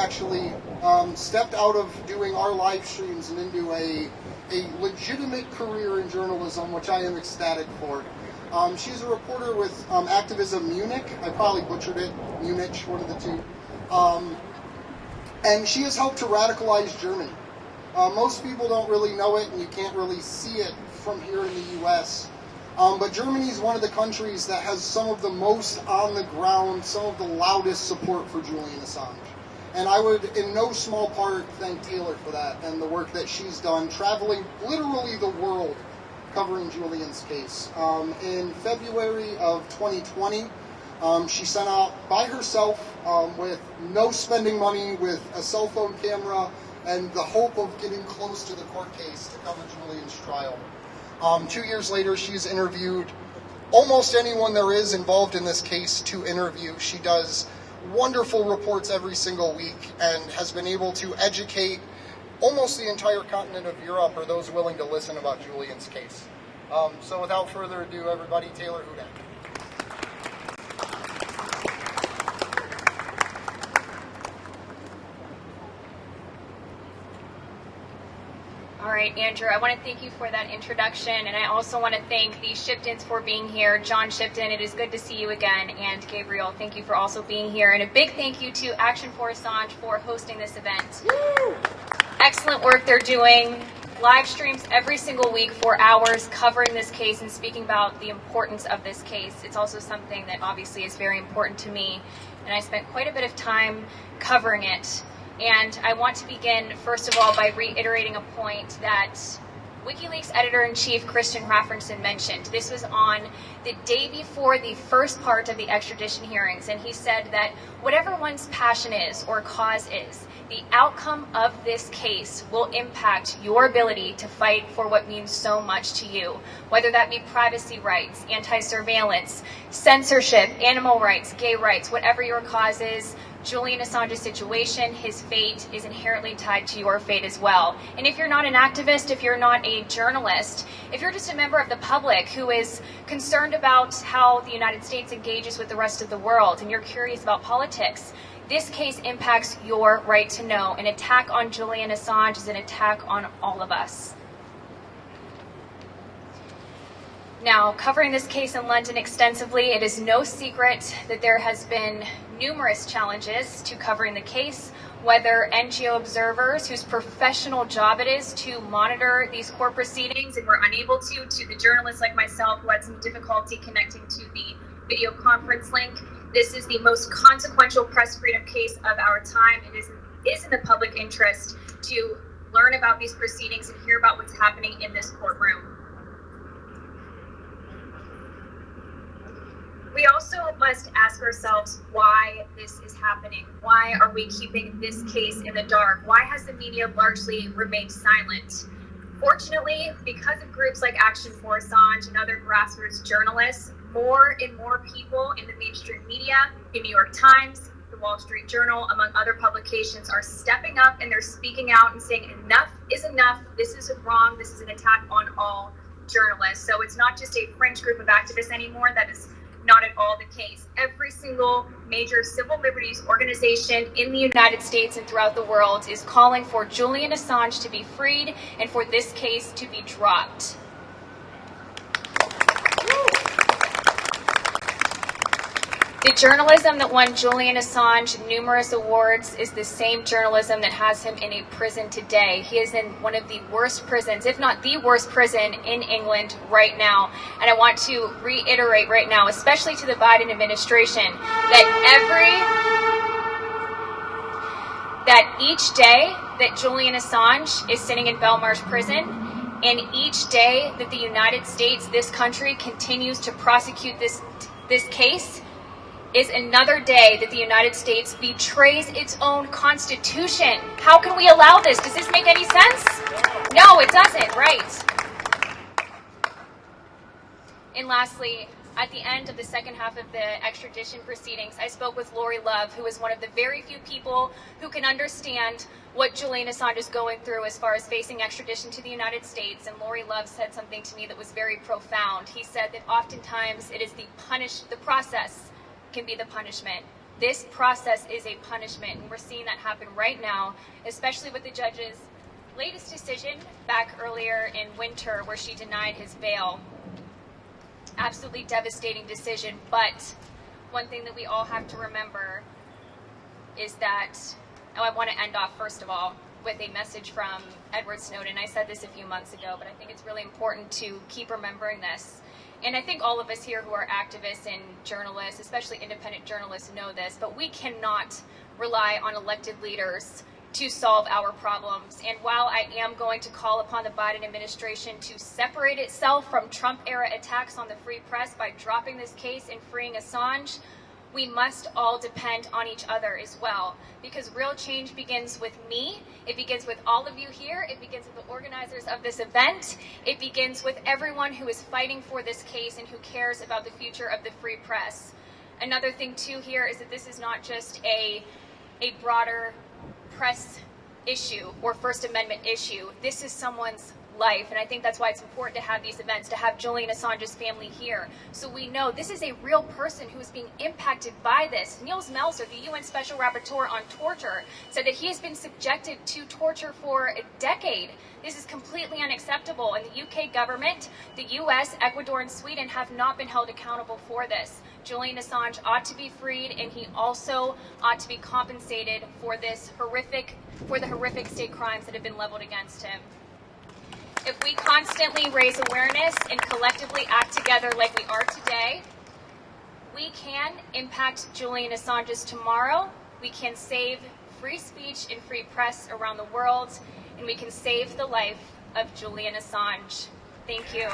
actually stepped out of doing our live streams and into a legitimate career in journalism, which I am ecstatic for. She's a reporter with acTVism Munich. I probably butchered it. Munich, one of the two. And she has helped to radicalize Germany. Most people don't really know it, and you can't really see it from here in the U.S. But Germany is one of the countries that has some of the most on the ground, some of the loudest support for Julian Assange. And I would, in no small part, thank Taylor for that and the work that she's done, traveling literally the world covering Julian's case. In February of 2020, she sent out by herself with no spending money, with a cell phone camera, and the hope of getting close to the court case to cover Julian's trial. 2 years later, she's interviewed almost anyone there is involved in this case to interview. She does wonderful reports every single week and has been able to educate almost the entire continent of Europe, or those willing to listen, about Julian's case. So without further ado, everybody, Taylor Hudak. All right, Andrew, I want to thank you for that introduction, and I also want to thank the Shiptons for being here. John Shipton, it is good to see you again, and Gabriel, thank you for also being here, and a big thank you to Action for Assange for hosting this event. Woo! Excellent work they're doing. Live streams every single week for hours covering this case and speaking about the importance of this case. It's also something that obviously is very important to me, and I spent quite a bit of time covering it. And I want to begin, first of all, by reiterating a point that WikiLeaks editor-in-chief Christian Rafferson mentioned. This was on the day before the first part of the extradition hearings, and he said that whatever one's passion is or cause is, the outcome of this case will impact your ability to fight for what means so much to you, whether that be privacy rights, anti-surveillance, censorship, animal rights, gay rights, whatever your cause is. Julian Assange's situation, his fate, is inherently tied to your fate as well. And if you're not an activist, if you're not a journalist, if you're just a member of the public who is concerned about how the United States engages with the rest of the world, and you're curious about politics, this case impacts your right to know. An attack on Julian Assange is an attack on all of us. Now, covering this case in London extensively, it is no secret that there has been numerous challenges to covering the case, whether NGO observers whose professional job it is to monitor these court proceedings and were unable to the journalists like myself who had some difficulty connecting to the video conference link. This is the most consequential press freedom case of our time. It is in the public interest to learn about these proceedings and hear about what's happening in this courtroom. We also must ask ourselves why this is happening. Why are we keeping this case in the dark? Why has the media largely remained silent? Fortunately, because of groups like Action for Assange and other grassroots journalists, more and more people in the mainstream media, the New York Times, the Wall Street Journal, among other publications, are stepping up and they're speaking out and saying enough is enough. This is wrong. This is an attack on all journalists. So it's not just a fringe group of activists anymore. That is not at all the case. Every single major civil liberties organization in the United States and throughout the world is calling for Julian Assange to be freed and for this case to be dropped. The journalism that won Julian Assange numerous awards is the same journalism that has him in a prison today. He is in one of the worst prisons, if not the worst prison in England right now. And I want to reiterate right now, especially to the Biden administration, that each day that Julian Assange is sitting in Belmarsh prison, and each day that the United States, this country, continues to prosecute this case, is another day that the United States betrays its own Constitution. How can we allow this? Does this make any sense? No, it doesn't, right? And lastly, at the end of the second half of the extradition proceedings, I spoke with Lori Love, who is one of the very few people who can understand what Julian Assange is going through as far as facing extradition to the United States. And Lori Love said something to me that was very profound. He said that oftentimes it is the process can be the punishment, This process is a punishment, and we're seeing that happen right now, especially with the judge's latest decision back earlier in winter where she denied his bail. Absolutely devastating decision, but one thing that we all have to remember is that, I want to end off first of all with a message from Edward Snowden. I said this a few months ago, but I think it's really important to keep remembering this. And I think all of us here who are activists and journalists, especially independent journalists, know this, but we cannot rely on elected leaders to solve our problems. And while I am going to call upon the Biden administration to separate itself from Trump-era attacks on the free press by dropping this case and freeing Assange, we must all depend on each other as well, because real change begins with me. It begins with all of you here. It begins with the organizers of this event. It begins with everyone who is fighting for this case and who cares about the future of the free press. Another thing too here is that this is not just a broader press issue or First Amendment issue. This is someone's life, and I think that's why it's important to have these events, to have Julian Assange's family here, so we know this is a real person who is being impacted by this. Niels Melzer, the UN Special Rapporteur on Torture, said that he has been subjected to torture for a decade. This is completely unacceptable, and the UK government, the US, Ecuador, and Sweden have not been held accountable for this. Julian Assange ought to be freed, and he also ought to be compensated for the horrific state crimes that have been leveled against him. If we constantly raise awareness and collectively act together like we are today, we can impact Julian Assange's tomorrow, we can save free speech and free press around the world, and we can save the life of Julian Assange. Thank you.